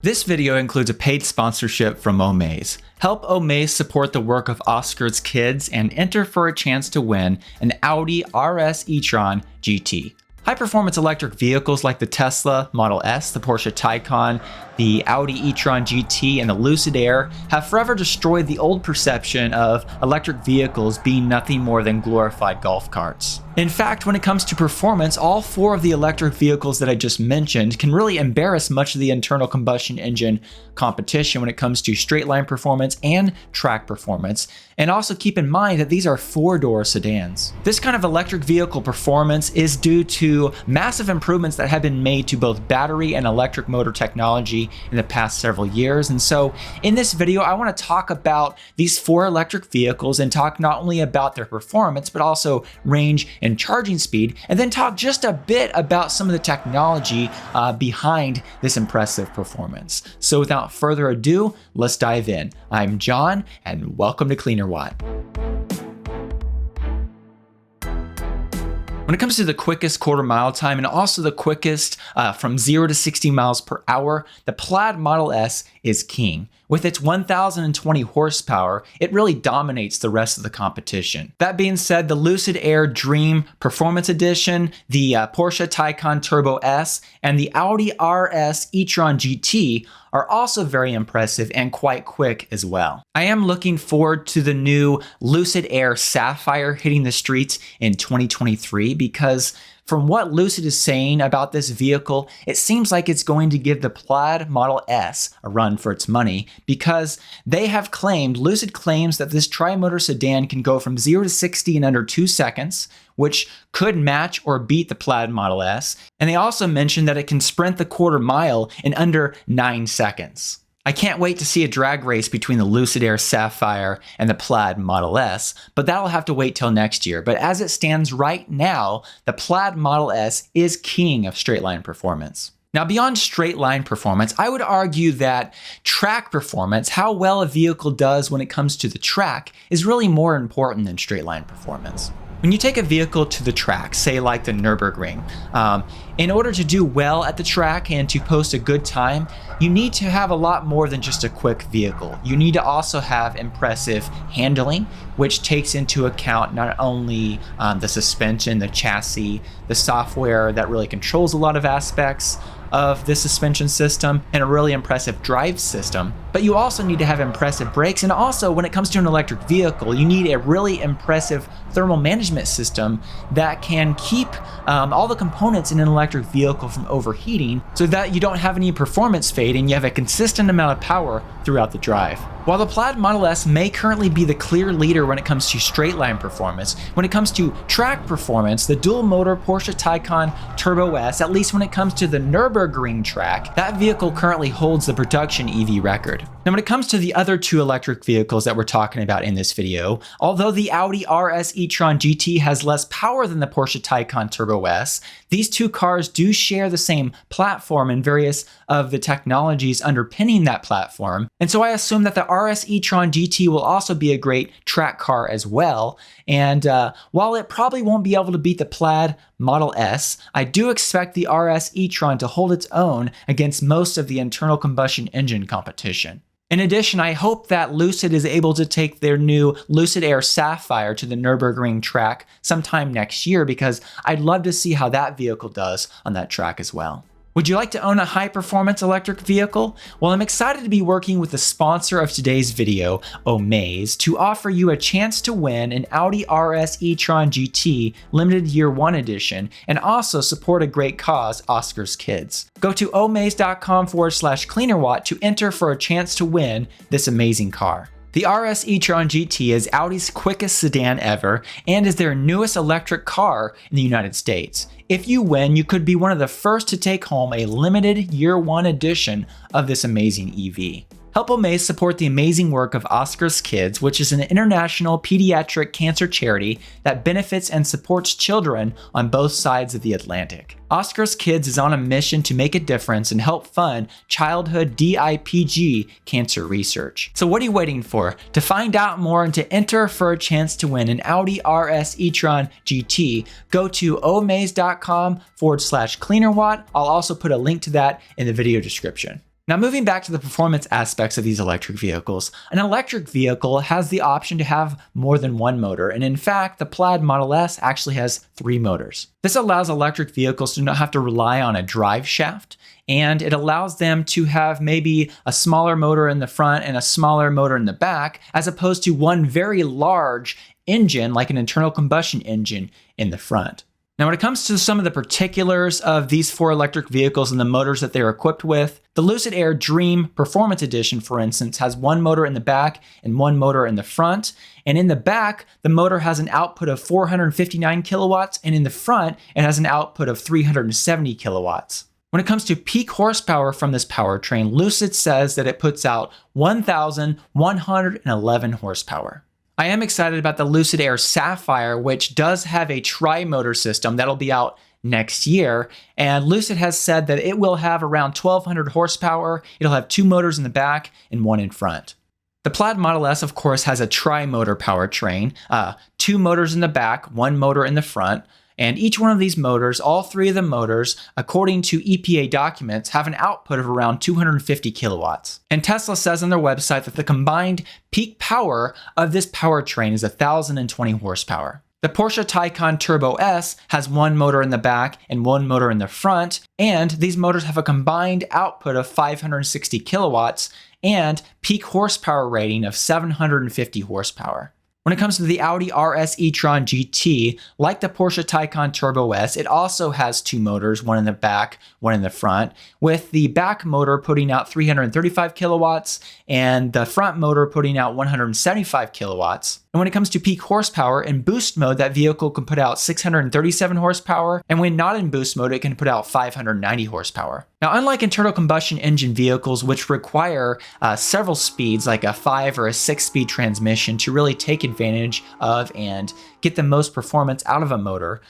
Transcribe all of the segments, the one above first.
This video includes a paid sponsorship from Omaze. Help Omaze support the work of Oscar's kids and enter for a chance to win an Audi RS e-tron GT. High-performance electric vehicles like the Tesla Model S, the Porsche Taycan, the Audi e-tron GT, and the Lucid Air have forever destroyed the old perception of electric vehicles being nothing more than glorified golf carts. In fact, when it comes to performance, all four of the electric vehicles that I just mentioned can really embarrass much of the internal combustion engine competition when it comes to straight line performance and track performance. And also keep in mind that these are four-door sedans. This kind of electric vehicle performance is due to massive improvements that have been made to both battery and electric motor technology in the past several years. And so in this video, I want to talk about these four electric vehicles and talk not only about their performance, but also range and charging speed, and then talk just a bit about some of the technology behind this impressive performance. So without further ado, let's dive in. I'm John, and welcome to Cleanerwatt. When it comes to the quickest quarter mile time and also the quickest from 0 to 60 miles per hour, the Plaid Model S is king. With its 1,020 horsepower, it really dominates the rest of the competition. That being said, the Lucid Air Dream Performance Edition, the Porsche Taycan Turbo S, and the Audi RS e-tron GT are also very impressive and quite quick as well. I am looking forward to the new Lucid Air Sapphire hitting the streets in 2023 because from what Lucid is saying about this vehicle, it seems like it's going to give the Plaid Model S a run for its money because Lucid claims that this tri-motor sedan can go from 0 to 60 in under 2 seconds, which could match or beat the Plaid Model S. And they also mentioned that it can sprint the quarter mile in under 9 seconds. I can't wait to see a drag race between the Lucid Air Sapphire and the Plaid Model S, but that'll have to wait till next year. But as it stands right now, the Plaid Model S is king of straight line performance. Now, beyond straight line performance, I would argue that track performance, how well a vehicle does when it comes to the track, is really more important than straight line performance. When you take a vehicle to the track, say like the Nürburgring, in order to do well at the track and to post a good time, you need to have a lot more than just a quick vehicle. You need to also have impressive handling, which takes into account not only the suspension, the chassis, the software that really controls a lot of aspects of the suspension system, and a really impressive drive system, but you also need to have impressive brakes. And also, when it comes to an electric vehicle, you need a really impressive thermal management system that can keep all the components in an electric vehicle from overheating so that you don't have any performance fade and you have a consistent amount of power throughout the drive. While the Plaid Model S may currently be the clear leader when it comes to straight line performance, when it comes to track performance, the dual motor Porsche Taycan Turbo S, at least when it comes to the Nürburgring track, that vehicle currently holds the production EV record. Now, when it comes to the other two electric vehicles that we're talking about in this video, although the Audi RS e-tron GT has less power than the Porsche Taycan Turbo S, these two cars do share the same platform and various of the technologies underpinning that platform. And so I assume that the RS e-tron GT will also be a great track car as well. And while it probably won't be able to beat the Plaid Model S, I do expect the RS e-tron to hold its own against most of the internal combustion engine competition. In addition, I hope that Lucid is able to take their new Lucid Air Sapphire to the Nürburgring track sometime next year because I'd love to see how that vehicle does on that track as well. Would you like to own a high-performance electric vehicle? Well, I'm excited to be working with the sponsor of today's video, Omaze, to offer you a chance to win an Audi RS e-tron GT Limited Year 1 Edition and also support a great cause, Oscar's Kids. Go to omaze.com/cleanerwatt to enter for a chance to win this amazing car. The RS e-tron GT is Audi's quickest sedan ever and is their newest electric car in the United States. If you win, you could be one of the first to take home a limited year 1 edition of this amazing EV. Help Omaze support the amazing work of Oscar's Kids, which is an international pediatric cancer charity that benefits and supports children on both sides of the Atlantic. Oscar's Kids is on a mission to make a difference and help fund childhood DIPG cancer research. So what are you waiting for? To find out more and to enter for a chance to win an Audi RS e-tron GT, go to omaze.com/cleanerwatt. I'll also put a link to that in the video description. Now, moving back to the performance aspects of these electric vehicles, an electric vehicle has the option to have more than one motor, and in fact, the Plaid Model S actually has 3 motors. This allows electric vehicles to not have to rely on a drive shaft, and it allows them to have maybe a smaller motor in the front and a smaller motor in the back, as opposed to one very large engine, like an internal combustion engine, in the front. Now, when it comes to some of the particulars of these 4 electric vehicles and the motors that they're equipped with, the Lucid Air Dream Performance Edition, for instance, has 1 motor in the back and 1 motor in the front. And in the back, the motor has an output of 459 kilowatts, and in the front, it has an output of 370 kilowatts. When it comes to peak horsepower from this powertrain, Lucid says that it puts out 1,111 horsepower. I am excited about the Lucid Air Sapphire, which does have a tri-motor system that'll be out next year. And Lucid has said that it will have around 1,200 horsepower. It'll have 2 motors in the back and 1 in front. The Plaid Model S, of course, has a tri-motor powertrain, 2 motors in the back, 1 motor in the front. And each one of these motors, all 3 of the motors, according to EPA documents, have an output of around 250 kilowatts. And Tesla says on their website that the combined peak power of this powertrain is 1,020 horsepower. The Porsche Taycan Turbo S has 1 motor in the back and 1 motor in the front, and these motors have a combined output of 560 kilowatts and peak horsepower rating of 750 horsepower. When it comes to the Audi RS e-tron GT, like the Porsche Taycan Turbo S, it also has 2 motors, 1 in the back, 1 in the front, with the back motor putting out 335 kilowatts and the front motor putting out 175 kilowatts. And when it comes to peak horsepower, in boost mode, that vehicle can put out 637 horsepower, and when not in boost mode, it can put out 590 horsepower. Now, unlike internal combustion engine vehicles, which require several speeds, like a 5 or a 6-speed transmission, to really take advantage of and get the most performance out of a motor,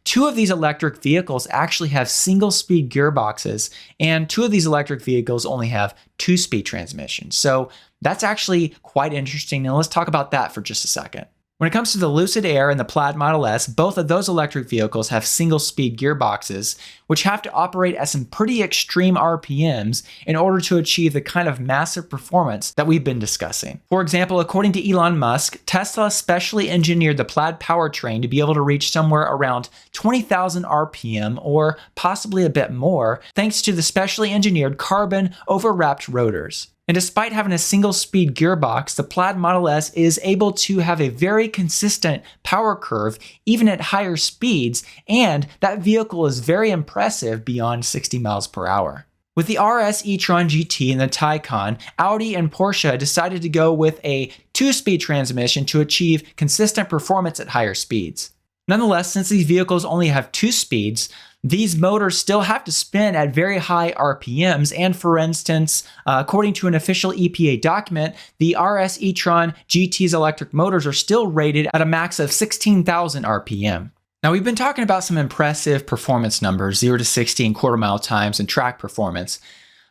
2 of these electric vehicles actually have single-speed gearboxes, and 2 of these electric vehicles only have 2-speed transmissions. So that's actually quite interesting, and let's talk about that for just a second. When it comes to the Lucid Air and the Plaid Model S, both of those electric vehicles have single-speed gearboxes, which have to operate at some pretty extreme RPMs in order to achieve the kind of massive performance that we've been discussing. For example, according to Elon Musk, Tesla specially engineered the Plaid powertrain to be able to reach somewhere around 20,000 RPM or possibly a bit more, thanks to the specially engineered carbon overwrapped rotors. And despite having a single-speed gearbox, the Plaid Model S is able to have a very consistent power curve even at higher speeds, and that vehicle is very impressive beyond 60 miles per hour. With the RS e-tron GT and the Taycan, Audi and Porsche decided to go with a 2-speed transmission to achieve consistent performance at higher speeds. Nonetheless, since these vehicles only have 2 speeds, these motors still have to spin at very high RPMs, and for instance, according to an official EPA document, the RS e-tron GT's electric motors are still rated at a max of 16,000 RPM. Now, we've been talking about some impressive performance numbers, 0 to 60 in quarter-mile times and track performance,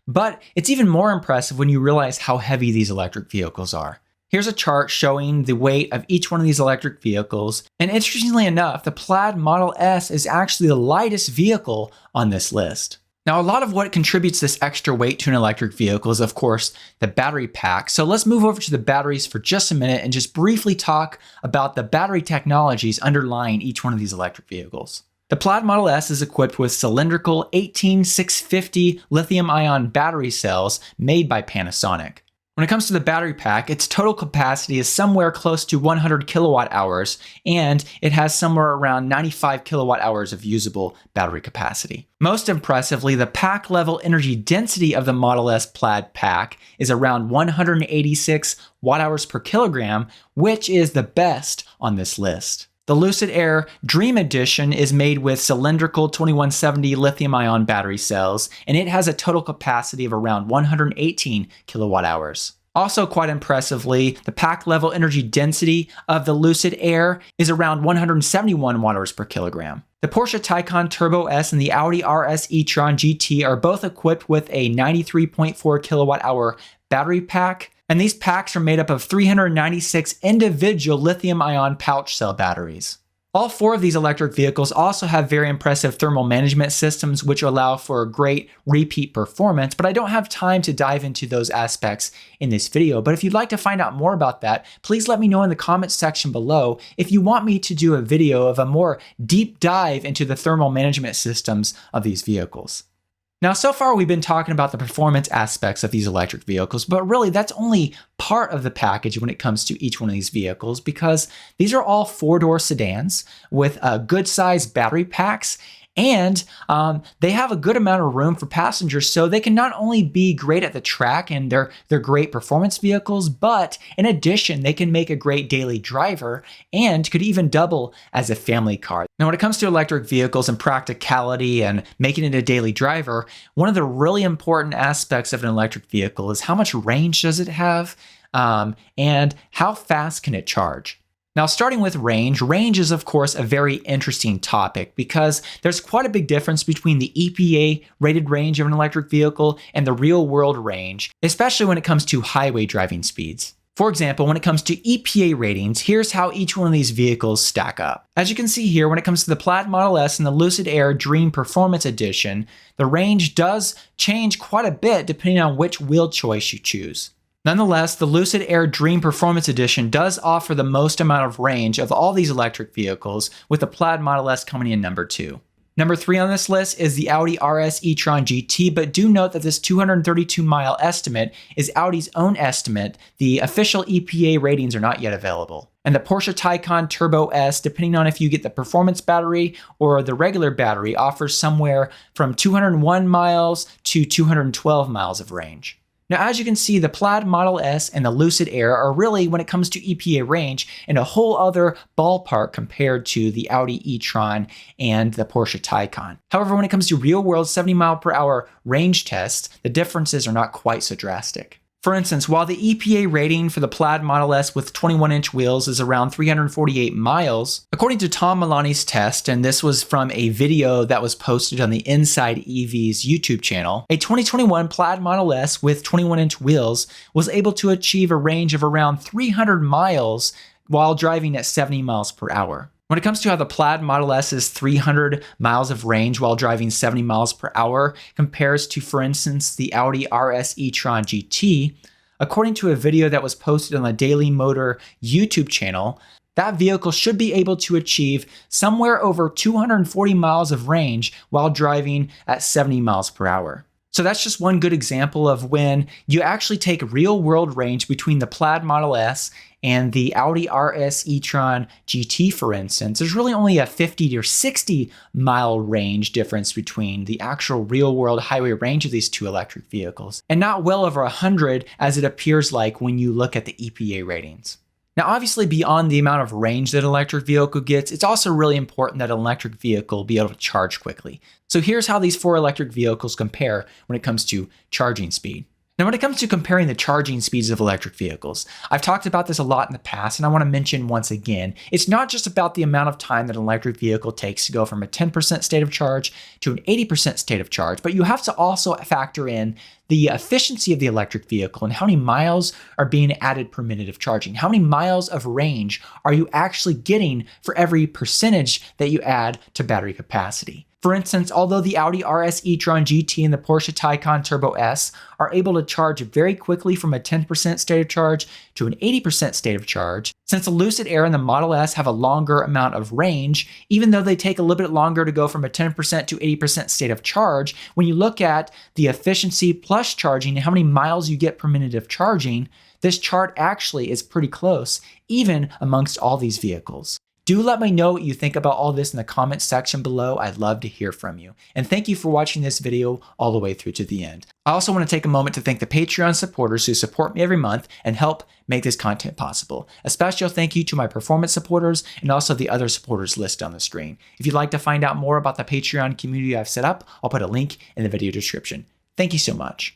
but it's even more impressive when you realize how heavy these electric vehicles are. Here's a chart showing the weight of each one of these electric vehicles, and interestingly enough, the Plaid Model S is actually the lightest vehicle on this list. Now, a lot of what contributes this extra weight to an electric vehicle is, of course, the battery pack. So let's move over to the batteries for just a minute and just briefly talk about the battery technologies underlying each one of these electric vehicles. The Plaid Model S is equipped with cylindrical 18650 lithium-ion battery cells made by Panasonic. When it comes to the battery pack, its total capacity is somewhere close to 100 kilowatt hours, and it has somewhere around 95 kilowatt hours of usable battery capacity. Most impressively, the pack level energy density of the Model S Plaid pack is around 186 watt hours per kilogram, which is the best on this list. The Lucid Air Dream Edition is made with cylindrical 2170 lithium-ion battery cells, and it has a total capacity of around 118 kilowatt hours. Also quite impressively, the pack level energy density of the Lucid Air is around 171 watt hours per kilogram. The Porsche Taycan Turbo S and the Audi RS e-tron GT are both equipped with a 93.4 kilowatt hour battery pack, and these packs are made up of 396 individual lithium-ion pouch cell batteries. All 4 of these electric vehicles also have very impressive thermal management systems, which allow for great repeat performance, but I don't have time to dive into those aspects in this video. But if you'd like to find out more about that, please let me know in the comments section below if you want me to do a video of a more deep dive into the thermal management systems of these vehicles. Now, so far we've been talking about the performance aspects of these electric vehicles, but really that's only part of the package when it comes to each one of these vehicles, because these are all 4-door sedans with good sized battery packs, and they have a good amount of room for passengers, so they can not only be great at the track and they're great performance vehicles, but in addition, they can make a great daily driver and could even double as a family car. Now, when it comes to electric vehicles and practicality and making it a daily driver, one of the really important aspects of an electric vehicle is how much range does it have, and how fast can it charge. Now, starting with range is of course a very interesting topic because there's quite a big difference between the EPA rated range of an electric vehicle and the real world range, especially when it comes to highway driving speeds. For example, when it comes to EPA ratings, here's how each one of these vehicles stack up. As you can see here, when it comes to the Plaid Model S and the Lucid Air Dream Performance Edition, the range does change quite a bit depending on which wheel choice you choose. Nonetheless, the Lucid Air Dream Performance Edition does offer the most amount of range of all these electric vehicles, with the Plaid Model S coming in number 2. Number 3 on this list is the Audi RS e-tron GT, but do note that this 232-mile estimate is Audi's own estimate. The official EPA ratings are not yet available. And the Porsche Taycan Turbo S, depending on if you get the performance battery or the regular battery, offers somewhere from 201 miles to 212 miles of range. Now, as you can see, the Plaid Model S and the Lucid Air are really, when it comes to EPA range, in a whole other ballpark compared to the Audi e-tron and the Porsche Taycan. However, when it comes to real-world 70-mile-per-hour range tests, the differences are not quite so drastic. For instance, while the EPA rating for the Plaid Model S with 21-inch wheels is around 348 miles, according to Tom Milani's test, and this was from a video that was posted on the Inside EV's YouTube channel, a 2021 Plaid Model S with 21-inch wheels was able to achieve a range of around 300 miles while driving at 70 miles per hour. When it comes to how the Plaid Model S's 300 miles of range while driving 70 miles per hour compares to, for instance, the Audi RS e-tron GT, according to a video that was posted on the Daily Motor YouTube channel, that vehicle should be able to achieve somewhere over 240 miles of range while driving at 70 miles per hour. So that's just one good example of when you actually take real-world range between the Plaid Model S and the Audi RS e-tron GT, for instance. There's really only a 50 or 60 mile range difference between the actual real-world highway range of these two electric vehicles, and not well over 100 as it appears like when you look at the EPA ratings. Now, obviously, beyond the amount of range that an electric vehicle gets, it's also really important that an electric vehicle be able to charge quickly. So here's how these 4 electric vehicles compare when it comes to charging speed. Now, when it comes to comparing the charging speeds of electric vehicles, I've talked about this a lot in the past, and I want to mention once again, it's not just about the amount of time that an electric vehicle takes to go from a 10% state of charge to an 80% state of charge, but you have to also factor in the efficiency of the electric vehicle and how many miles are being added per minute of charging. How many miles of range are you actually getting for every percentage that you add to battery capacity? For instance, although the Audi RS e-tron GT and the Porsche Taycan Turbo S are able to charge very quickly from a 10% state of charge to an 80% state of charge, since the Lucid Air and the Model S have a longer amount of range, even though they take a little bit longer to go from a 10% to 80% state of charge, when you look at the efficiency plus charging and how many miles you get per minute of charging, this chart actually is pretty close, even amongst all these vehicles. Do let me know what you think about all this in the comments section below. I'd love to hear from you. And thank you for watching this video all the way through to the end. I also want to take a moment to thank the Patreon supporters who support me every month and help make this content possible. A special thank you to my performance supporters and also the other supporters listed on the screen. If you'd like to find out more about the Patreon community I've set up, I'll put a link in the video description. Thank you so much.